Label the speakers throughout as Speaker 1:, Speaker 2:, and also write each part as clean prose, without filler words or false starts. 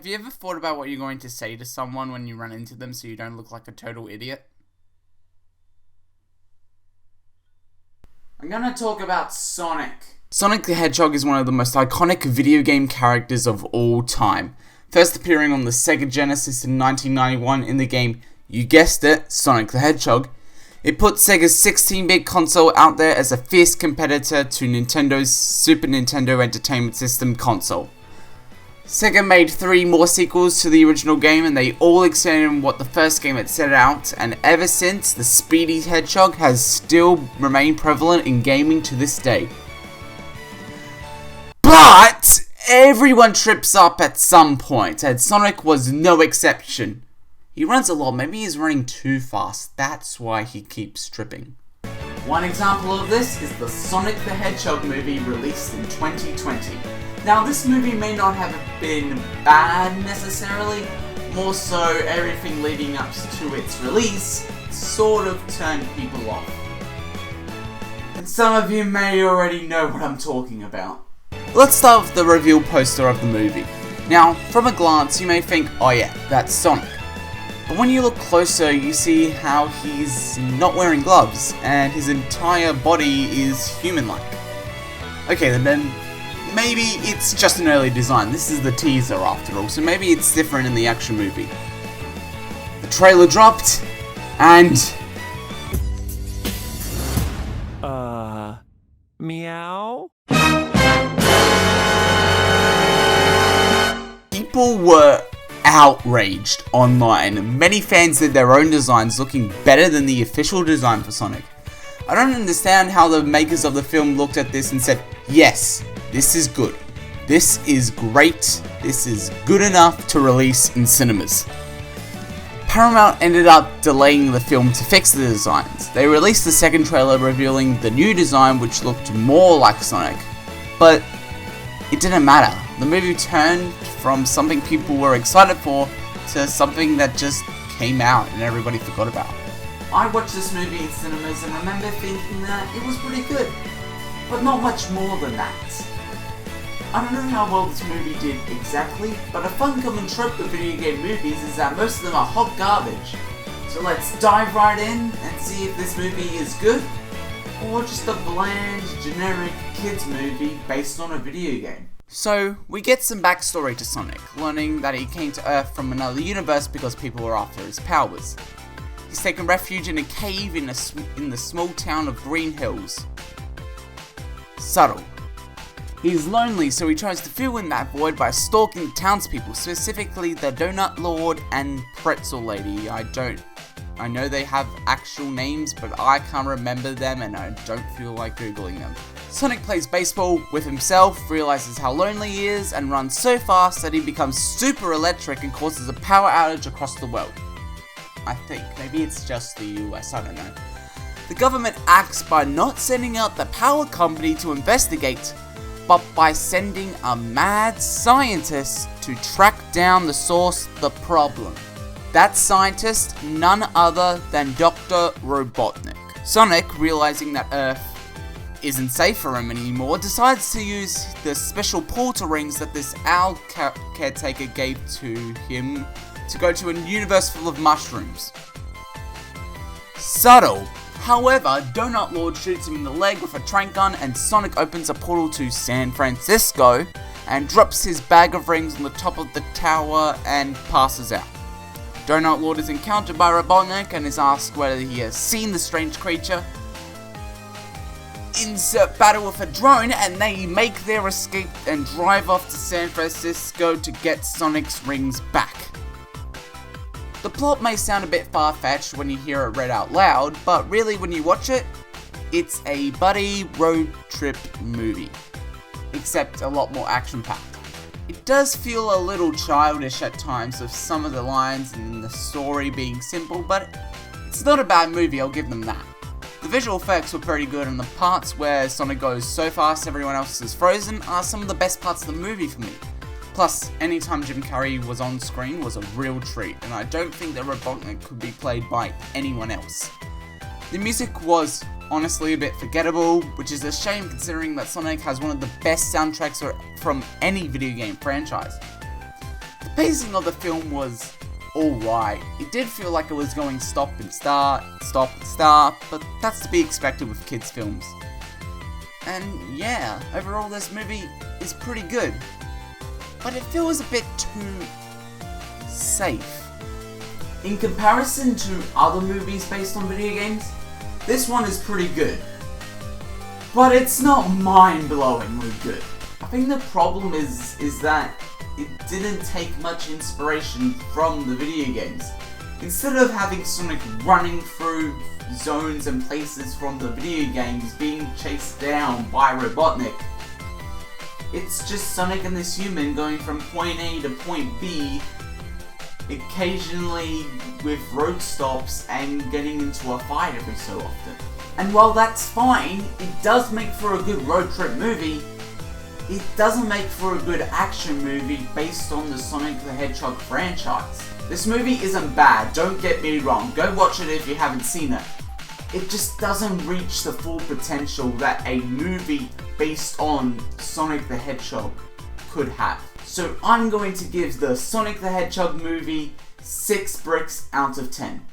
Speaker 1: you ever thought about what you're going to say to someone when you run into them so you don't look like a total idiot? I'm gonna talk about Sonic. Sonic the Hedgehog is one of the most iconic video game characters of all time. First appearing on the Sega Genesis in 1991 in the game, you guessed it, Sonic the Hedgehog. It put Sega's 16-bit console out there as a fierce competitor to Nintendo's Super Nintendo Entertainment System console. Sega made 3 more sequels to the original game, and they all extended on what the first game had set out, and ever since, the Speedy Hedgehog has still remained prevalent in gaming to this day. But everyone trips up at some point, and Sonic was no exception. He runs a lot, maybe he's running too fast, that's why he keeps tripping. One example of this is the Sonic the Hedgehog movie released in 2020. Now this movie may not have been bad necessarily, more so everything leading up to its release sort of turned people off. And some of you may already know what I'm talking about. Let's start with the reveal poster of the movie. Now, from a glance you may think, oh yeah, that's Sonic. But when you look closer you see how he's not wearing gloves and his entire body is human-like. Okay then maybe it's just an early design, this is the teaser after all, so maybe it's different in the action movie. The trailer dropped, and...
Speaker 2: Meow?
Speaker 1: People were outraged online. Many fans did their own designs looking better than the official design for Sonic. I don't understand how the makers of the film looked at this and said, yes, this is good. This is great. This is good enough to release in cinemas. Paramount ended up delaying the film to fix the designs. They released the second trailer revealing the new design which looked more like Sonic. But it didn't matter. The movie turned from something people were excited for to something that just came out and everybody forgot about. I watched this movie in cinemas and remember thinking that it was pretty good, but not much more than that. I don't know how well this movie did exactly, but a fun common trope of video game movies is that most of them are hot garbage. So let's dive right in and see if this movie is good, or just a bland, generic kids movie based on a video game. So, we get some backstory to Sonic, learning that he came to Earth from another universe because people were after his powers. He's taken refuge in a cave in the small town of Green Hills. Subtle. He's lonely, so he tries to fill in that void by stalking the townspeople, specifically the Donut Lord and Pretzel Lady. I know they have actual names, but I can't remember them and I don't feel like googling them. Sonic plays baseball with himself, realizes how lonely he is, and runs so fast that he becomes super electric and causes a power outage across the world. I think. Maybe it's just the US, I don't know. The government acts by not sending out the power company to investigate, but by sending a mad scientist to track down the source of the problem. That scientist, none other than Dr. Robotnik. Sonic, realizing that Earth isn't safe for him anymore, decides to use the special portal rings that this owl caretaker gave to him to go to a universe full of mushrooms. Subtle. However, Donut Lord shoots him in the leg with a tranq gun and Sonic opens a portal to San Francisco and drops his bag of rings on the top of the tower and passes out. Donut Lord is encountered by Robotnik and is asked whether he has seen the strange creature. Insert battle with a drone and they make their escape and drive off to San Francisco to get Sonic's rings back. The plot may sound a bit far-fetched when you hear it read out loud, but really when you watch it, it's a buddy road trip movie, except a lot more action-packed. It does feel a little childish at times with some of the lines and the story being simple, but it's not a bad movie, I'll give them that. The visual effects were pretty good, and the parts where Sonic goes so fast everyone else is frozen are some of the best parts of the movie for me. Plus, anytime Jim Carrey was on screen was a real treat, and I don't think that Robotnik could be played by anyone else. The music was honestly a bit forgettable, which is a shame considering that Sonic has one of the best soundtracks from any video game franchise. The pacing of the film was alright. It did feel like it was going stop and start, but that's to be expected with kids' films. And yeah, overall this movie is pretty good, but it feels a bit too safe. In comparison to other movies based on video games, this one is pretty good, but it's not mind-blowingly good. I think the problem is that it didn't take much inspiration from the video games. Instead of having Sonic running through zones and places from the video games being chased down by Robotnik, it's just Sonic and this human going from point A to point B, occasionally with road stops and getting into a fight every so often. And while that's fine, it does make for a good road trip movie, it doesn't make for a good action movie based on the Sonic the Hedgehog franchise. This movie isn't bad, don't get me wrong, go watch it if you haven't seen it. It just doesn't reach the full potential that a movie based on Sonic the Hedgehog could have. So I'm going to give the Sonic the Hedgehog movie 6 bricks out of 10.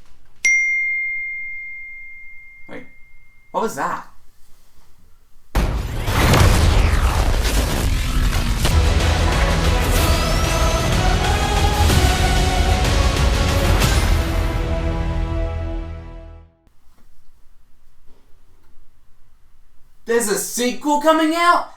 Speaker 1: Wait, what was that? There's a sequel coming out?